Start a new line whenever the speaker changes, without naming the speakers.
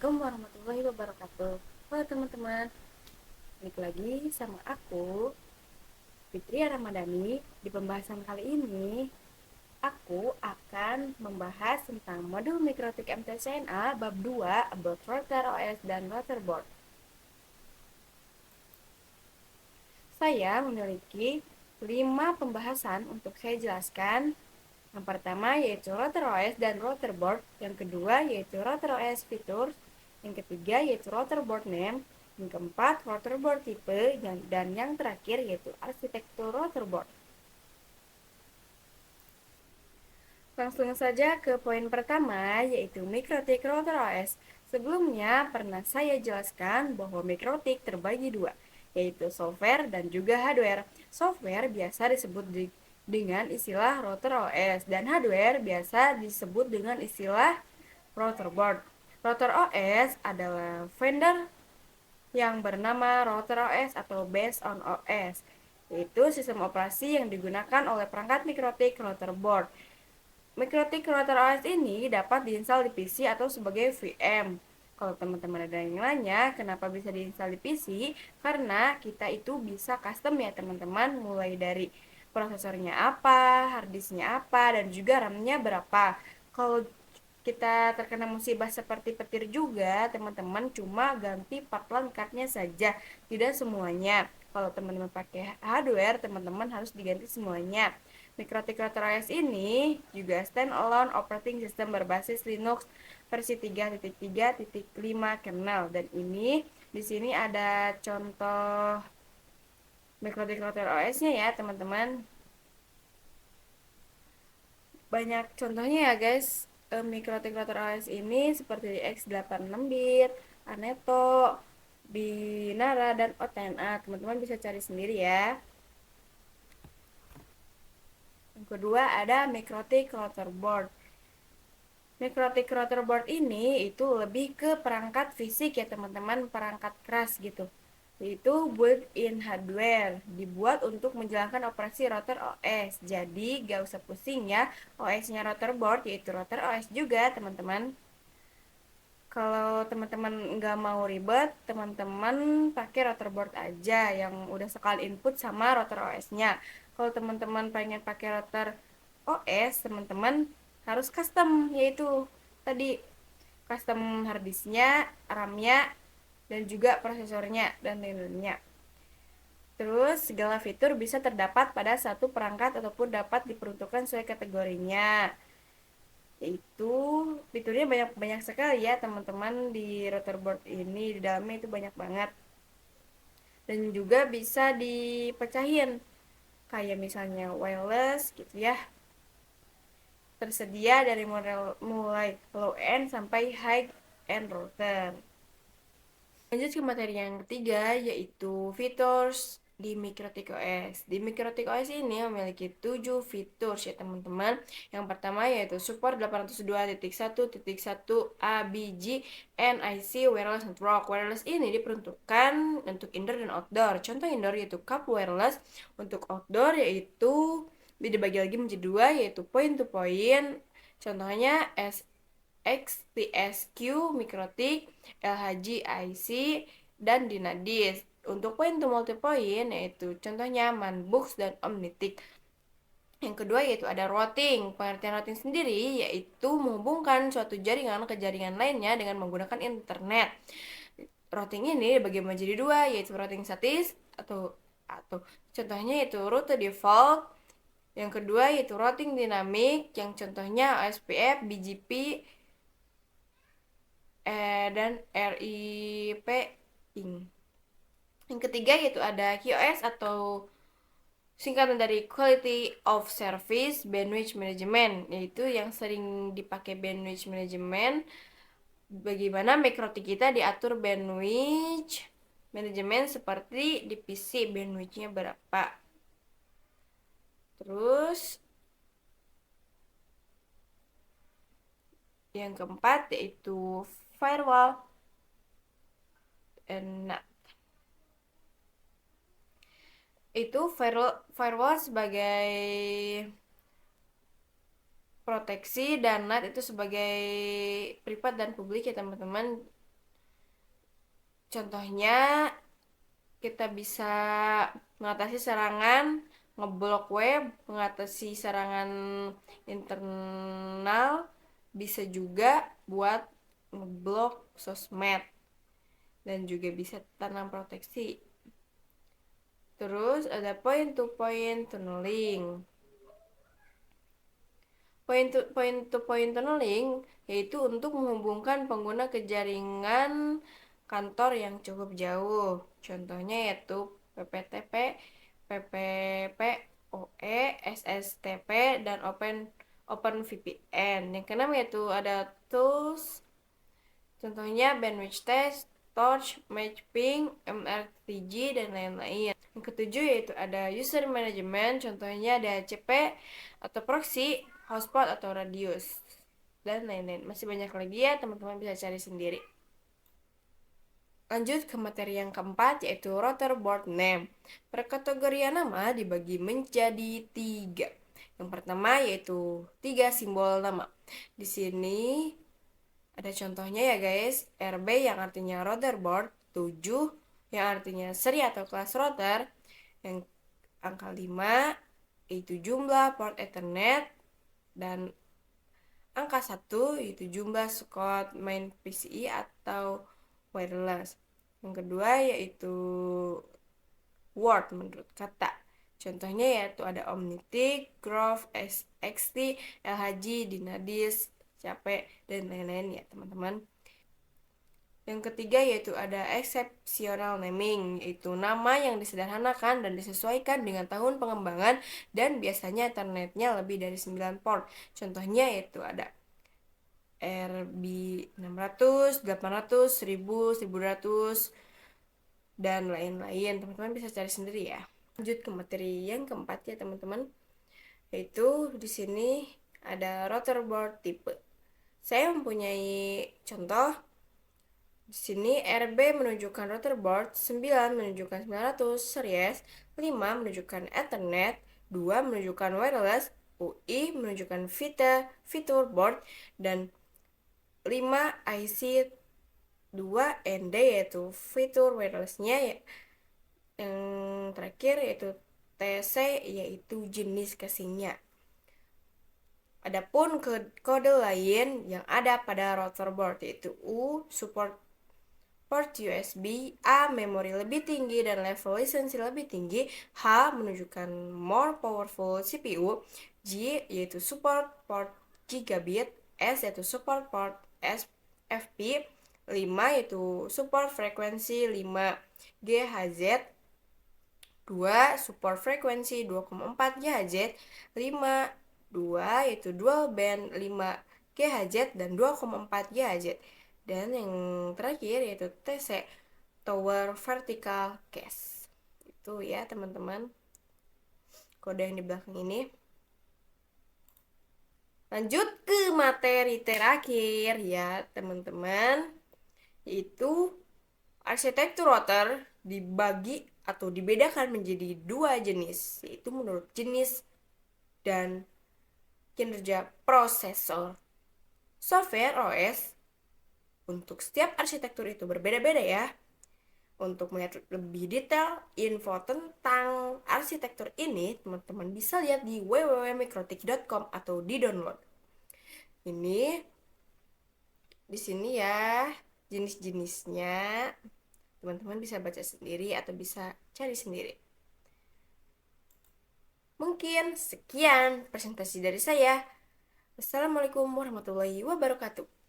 Assalamualaikum warahmatullahi wabarakatuh. Halo teman-teman, balik lagi sama aku, Fitria Ramadhani. Di pembahasan kali ini, aku akan membahas tentang modul mikrotik MTCNA bab 2 about router OS dan routerboard. Saya memiliki 5 pembahasan untuk saya jelaskan. Yang pertama yaitu router OS dan routerboard, yang kedua yaitu router OS features, yang ketiga yaitu routerboard name, yang keempat routerboard tipe, dan yang terakhir yaitu arsitektur routerboard. Langsung saja ke poin pertama yaitu mikrotik router OS. Sebelumnya pernah saya jelaskan bahwa mikrotik terbagi dua, yaitu software dan juga hardware. Software biasa disebut dengan istilah router OS dan hardware biasa disebut dengan istilah router board. Router OS adalah vendor yang bernama router OS atau based on OS, yaitu sistem operasi yang digunakan oleh perangkat mikrotik router board. Mikrotik router OS ini dapat diinstal di PC atau sebagai VM. Kalau teman-teman ada yang nanya kenapa bisa diinstal di PC, karena kita itu bisa custom ya teman-teman, mulai dari prosesornya apa, harddisknya apa, dan juga RAM-nya berapa. Kalau kita terkena musibah seperti petir juga, teman-teman cuma ganti part card-nya saja, tidak semuanya. Kalau teman-teman pakai hardware, teman-teman harus diganti semuanya. Mikrotik router OS ini juga standalone operating system berbasis Linux versi 3.3.5 kernel, dan ini di sini ada contoh mikrotik router OS-nya ya, teman-teman. Banyak contohnya ya guys. Mikrotik router OS ini seperti X86-bit, Aneto, Binara, dan OTNA. Teman-teman bisa cari sendiri ya. Yang kedua ada mikrotik router board. Mikrotik router board ini itu lebih ke perangkat fisik ya teman-teman, perangkat keras gitu. Yaitu built-in hardware, dibuat untuk menjalankan operasi router OS. Jadi gak usah pusing ya, OS-nya router board yaitu router OS juga teman-teman. Kalau teman-teman nggak mau ribet, teman-teman pakai router board aja yang udah sekali input sama router OS-nya. Kalau teman-teman pengen pakai router OS, teman-teman harus custom, yaitu tadi custom harddisknya, RAM-nya, dan juga prosesornya dan lain-lainnya. Terus segala fitur bisa terdapat pada satu perangkat ataupun dapat diperuntukkan sesuai kategorinya. Yaitu fiturnya banyak sekali ya teman-teman di router board ini, di dalamnya itu banyak banget. Dan juga bisa dipecahin kayak misalnya wireless gitu ya. Tersedia dari model mulai low end sampai high end router. Lanjut ke materi yang ketiga yaitu features di Mikrotik OS. Di Mikrotik OS ini memiliki 7 fitur ya teman-teman. Yang pertama yaitu support 802.1.1 NIC wireless network. Wireless ini diperuntukkan untuk indoor dan outdoor. Contoh indoor yaitu cup wireless, untuk outdoor yaitu dibagi lagi menjadi dua yaitu point to point. Contohnya XTSQ Mikrotik, LHG IC, dan Dynadis. Untuk point to multipoint yaitu contohnya Manbooks dan Omnitic. Yang kedua yaitu ada routing. Pengertian routing sendiri yaitu menghubungkan suatu jaringan ke jaringan lainnya dengan menggunakan internet. Routing ini dibagi menjadi dua yaitu routing statis atau contohnya yaitu rute default. Yang kedua yaitu routing dinamik yang contohnya OSPF, BGP, dan RIP ING. Yang ketiga yaitu ada QoS atau singkatan dari Quality of Service Bandwidth Management, yaitu yang sering dipakai bandwidth management. Bagaimana mikrotik kita diatur bandwidth management seperti di PC bandwidthnya berapa. Terus yang keempat yaitu firewall. Nah, itu firewall sebagai proteksi dan NAT itu sebagai privat dan publik ya teman-teman. Contohnya, kita bisa mengatasi serangan ngeblok web, mengatasi serangan internal, bisa juga buat ngeblok sosmed, dan juga bisa tanam proteksi. Terus ada point to point tunneling. Point to point tunneling yaitu untuk menghubungkan pengguna ke jaringan kantor yang cukup jauh. Contohnya yaitu PPTP, PPPoE, SSTP, dan OpenVPN. Yang keenam yaitu ada tools, contohnya bandwidth test, torch, mapping, MRTG, dan lain-lain. Yang ketujuh yaitu ada user management, contohnya ada CP atau proxy, hotspot atau radius, dan lain-lain. Masih banyak lagi ya, teman-teman bisa cari sendiri. Lanjut ke materi yang keempat, yaitu router board name. Perkategorian nama dibagi menjadi tiga. Yang pertama yaitu tiga simbol nama. Di sini ada contohnya ya guys, RB yang artinya router board, 7 yang artinya seri atau kelas router, yang angka 5 yaitu jumlah port Ethernet, dan angka 1 yaitu jumlah slot main PCI atau wireless. Yang kedua yaitu word menurut kata. Contohnya yaitu ada Omnitic, Grove, XT, LHG, Dynadis, Cape, dan lain-lain ya teman-teman. Yang ketiga yaitu ada exceptional naming, yaitu nama yang disederhanakan dan disesuaikan dengan tahun pengembangan dan biasanya Ethernetnya lebih dari 9 port. Contohnya yaitu ada RB 600, 800, 1000, 1200, dan lain-lain. Teman-teman bisa cari sendiri ya. Lanjut ke materi yang keempat ya teman-teman, yaitu di sini ada router board tipe. Saya mempunyai contoh. Di sini RB menunjukkan router board, 9 menunjukkan 900 series, 5 menunjukkan Ethernet, 2 menunjukkan wireless, UI menunjukkan fitur board, dan 5 IC 2 ND yaitu fitur wirelessnya ya. Yang terakhir yaitu TC yaitu jenis casingnya. Adapun kode lain yang ada pada router board yaitu U support port USB, A memori lebih tinggi dan level lisensi lebih tinggi, H menunjukkan more powerful CPU, G yaitu support port gigabit, S yaitu support port FP, 5 yaitu support frekuensi 5 GHz, 2 support frekuensi 2,4 GHz, 5 2 yaitu dual band 5 GHz dan 2,4 GHz. Dan yang terakhir yaitu TC, Tower Vertical Case. Itu ya teman-teman, kode yang di belakang ini. Lanjut ke materi terakhir ya teman-teman, yaitu arsitektur router dibagi atau dibedakan menjadi dua jenis, yaitu menurut jenis dan kinerja prosesor. Software OS untuk setiap arsitektur itu berbeda-beda ya. Untuk melihat lebih detail info tentang arsitektur ini, teman-teman bisa lihat di www.mikrotik.com atau di download. Ini di sini ya jenis-jenisnya. Teman-teman bisa baca sendiri atau bisa cari sendiri. Mungkin sekian presentasi dari saya. Wassalamualaikum warahmatullahi wabarakatuh.